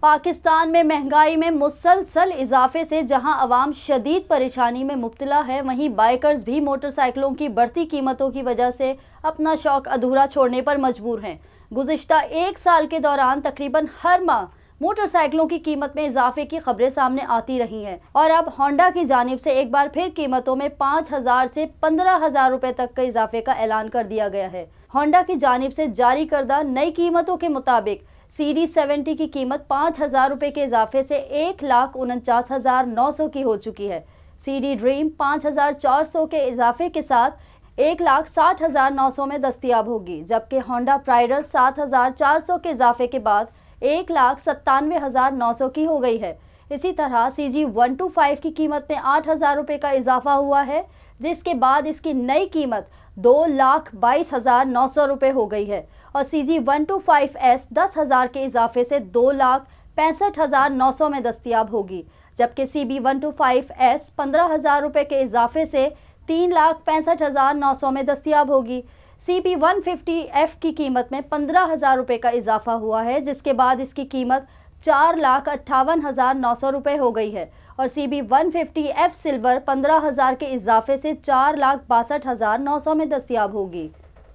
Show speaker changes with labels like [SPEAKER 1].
[SPEAKER 1] पाकिस्तान में महंगाई में मुसलसल इजाफे से जहां अवाम शदीद परेशानी में मुब्तला है, वहीं बाइकर्स भी मोटरसाइकिलों की बढ़ती कीमतों की वजह से अपना शौक अधूरा छोड़ने पर मजबूर हैं। गुज़िश्ता एक साल के दौरान तकरीबन हर माह मोटरसाइकिलों की कीमत में इजाफे की खबरें सामने आती रही हैं और अब होंडा की जानिब से एक बार फिर कीमतों में 5,000 से 15,000 रुपए तक के इजाफे का ऐलान कर दिया गया है। होंडा की जानिब से जारी करदा नई कीमतों के मुताबिक CD70 की कीमत 5,000 रुपये के इजाफे से 1,49,900 की हो चुकी है। CD ड्रीम 5,400 के इजाफे के साथ 1,60,900 में दस्तियाब होगी, जबकि होंडा प्राइडर 7,400 के इजाफे के बाद 1,97,900 की हो गई है। इसी तरह CG125 की कीमत में 8,000 रुपये का इजाफा हुआ है, जिसके बाद इसकी नई कीमत 2,22,900 रुपये हो गई है और CG125S 10,000 के इजाफे से 2,65,900 में दस्तियाब होगी, जबकि CB125S 15,000 रुपये के इजाफे से 3,65,900 में दस्तियाब होगी। CB150F की कीमत में 15,000 रुपये का इजाफा हुआ है, जिसके बाद इसकी कीमत 4,58,900 रुपये हो गई है और CB150F सिल्वर 15,000 के इजाफे से 4,62,900 में दस्तियाब होगी।